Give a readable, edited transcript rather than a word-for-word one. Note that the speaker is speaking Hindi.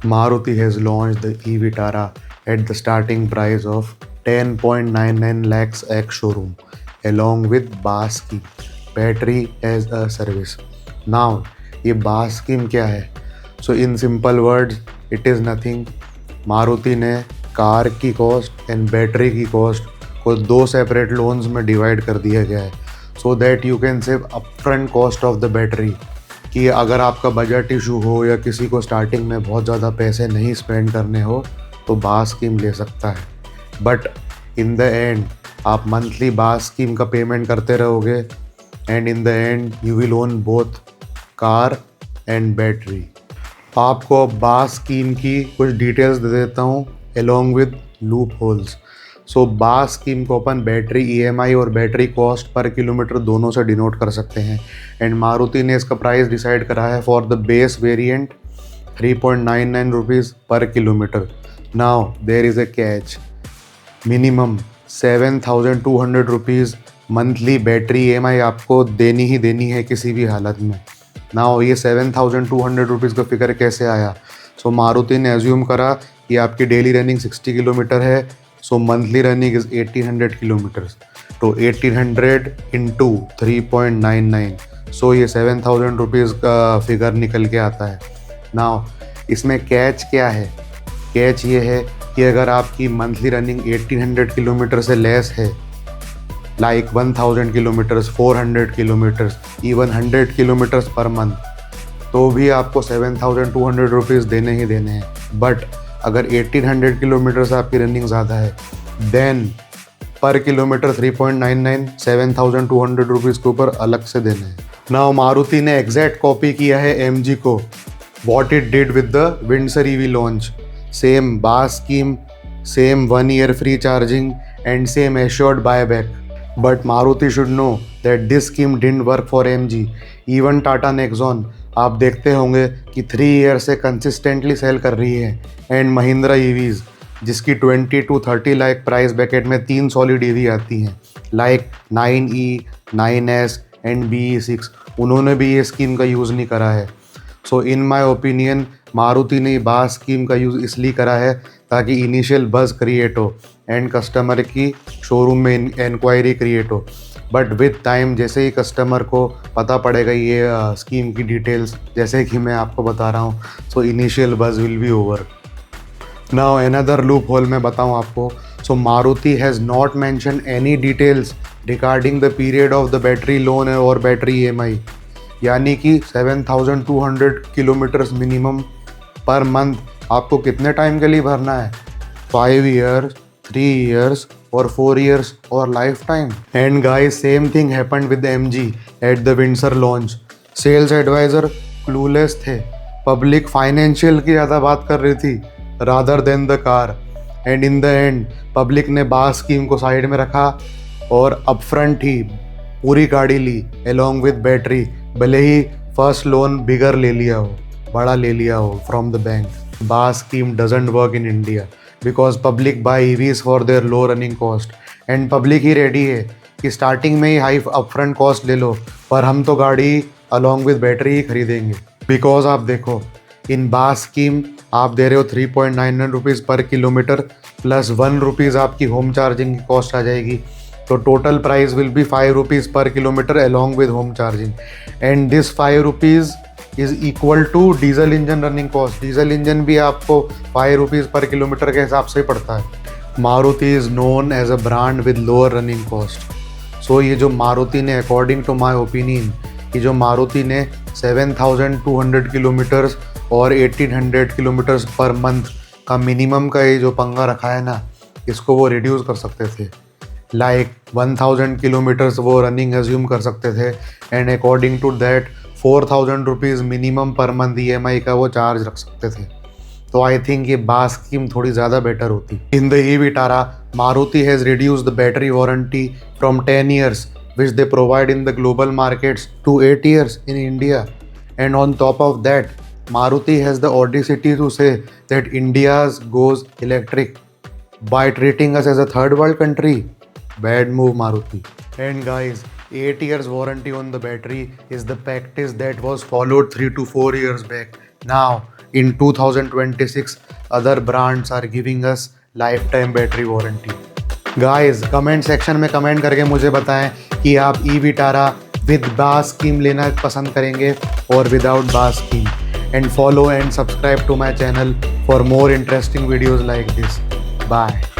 Maruti has launched the e Vitara at the starting price of 10.99 lakhs ex showroom, along with BAS scheme, battery as a service. Now, ये BAS scheme क्या है? So in simple words, it is nothing. Maruti ने कार की कॉस्ट एंड बैटरी की कॉस्ट को दो सेपरेट लोन्स में डिवाइड कर दिया गया है, so that you can save upfront cost of the battery, कि अगर आपका बजट इशू हो या किसी को स्टार्टिंग में बहुत ज़्यादा पैसे नहीं स्पेंड करने हो तो बास स्कीम ले सकता है। बट इन द एंड आप मंथली बास स्कीम का पेमेंट करते रहोगे and in the and you will own both car and battery. आपको अब बास स्कीम की कुछ डिटेल्स दे देता हूँ along with लूप होल्स। सो बास स्कीम को अपन बैटरी ईएमआई और बैटरी कॉस्ट पर किलोमीटर दोनों से डिनोट कर सकते हैं एंड मारुति ने इसका प्राइस डिसाइड करा है for the base variant 3.99 rupees per kilometre. Now there is a catch, minimum 7,200 rupees monthly battery EMI आपको देनी ही देनी है किसी भी हालत में। नाउ ये 7,200 रुपीज़ का फिगर कैसे आया? सो मारुति ने एज्यूम करा कि आपकी डेली रनिंग 60 किलोमीटर है, सो मंथली रनिंग इज़ 1800 किलोमीटर्स, तो 1800 इंटू 3.99, सो ये 7,000 रुपीज़ का फिगर निकल के आता है। नाउ इसमें कैच क्या है? कैच ये है कि अगर आपकी मंथली रनिंग 1800 किलोमीटर से लेस है, like 1000 kilometres, 400 kilometres, even 100 kilometres per month, तो भी आपको 7,200 रुपीज़ देने ही देने हैं। बट अगर 1800 किलोमीटर से आपकी रनिंग ज़्यादा है देन पर किलोमीटर 3.99 7,200 रुपीज़ के ऊपर अलग से देने हैं। नाउ मारुति ने एग्जैक्ट कॉपी किया है एमजी को, what it did with the Windsor EV launch. Same BaaS scheme, same 1 year free charging and same assured buyback. But Maruti should know that this scheme didn't work for MG. Even Tata Nexon आप देखते होंगे कि 3 years से कंसिस्टेंटली सेल कर रही है एंड महिंद्रा ईवीज़ जिसकी 20 to 30 लाख प्राइस बैकेट में 3 सॉलिड ईवी आती हैं like 9e, 9s and BE6, उन्होंने भी ये स्कीम का यूज़ नहीं करा है। सो इन माय ओपिनियन मारुति ने बास स्कीम का यूज़ इसलिए करा है ताकि इनिशियल बज़ क्रिएट हो एंड कस्टमर की शोरूम में इंक्वायरी क्रिएट हो। बट विद टाइम जैसे ही कस्टमर को पता पड़ेगा ये स्कीम की डिटेल्स, जैसे कि मैं आपको बता रहा हूँ, so initial buzz will be over. Now another loophole मैं बताऊँ आपको। So Maruti has not mention any details regarding the period of the battery loan और बैटरी ईएमआई, यानी कि 7,200 किलोमीटर्स मिनिमम पर मंथ आपको कितने टाइम के लिए भरना है, 5 years, 3 years और 4 years और lifetime. And guys same thing happened with MG at the Windsor launch. Sales advisor clueless थे, पब्लिक फाइनेंशियल की ज़्यादा बात कर रही थी rather than the car, and in the end public ने बास स्कीम को साइड में रखा और अपफ्रंट ही पूरी गाड़ी ली अलॉन्ग विद बैटरी, भले ही फर्स्ट लोन बिगर ले लिया हो, बड़ा ले लिया हो from the bank. BaaS scheme doesn't work in India because public buy EVs for their low running cost and public ही रेडी है कि स्टार्टिंग में ही हाई अपफ्रंट कॉस्ट ले लो, पर हम तो गाड़ी अलॉन्ग विद बैटरी ही खरीदेंगे। बिकॉज आप देखो इन बास स्कीम आप दे रहे हो 3.99 rupees per kilometre plus 1 rupees आपकी होम चार्जिंग की कॉस्ट आ जाएगी, तो total price will be 5 rupees per kilometre along with home charging and this 5 rupees is equal to diesel engine running cost. Diesel engine भी आपको 5 रुपीज़ पर किलोमीटर के हिसाब से पड़ता है। Maruti is known as a brand with lower running cost. So ये जो मारुति ने अकॉर्डिंग टू माई ओपिनियन, कि जो मारुति ने 7,200 किलोमीटर्स और 1,800 किलोमीटर्स पर मंथ का मिनिमम का ये जो पंगा रखा है ना, इसको वो रिड्यूस कर सकते थे, लाइक 1,000 किलोमीटर्स वो रनिंग एज्यूम कर सकते थे and according to that 4,000 rupees minimum per month EMI का वो चार्ज रख सकते थे। तो आई थिंक ये बास स्कीम थोड़ी ज़्यादा बेटर होती। In the e Vitara Maruti has reduce the battery warranty from 10 years which they provide in the global markets to 8 years in India, and on top of that Maruti has the audacity to say that India's goes electric by treating us as a third world country. Bad move Maruti. And guys, 8 years warranty on the battery is the practice that was followed 3 to 4 years back. Now in 2026 other brands are giving us lifetime battery warranty. Guys comment section में कमेंट करके मुझे बताएं कि आप E Vitara with BaaS scheme लेना पसंद करेंगे और without BaaS scheme. And follow and subscribe to my channel for more interesting videos like this. Bye.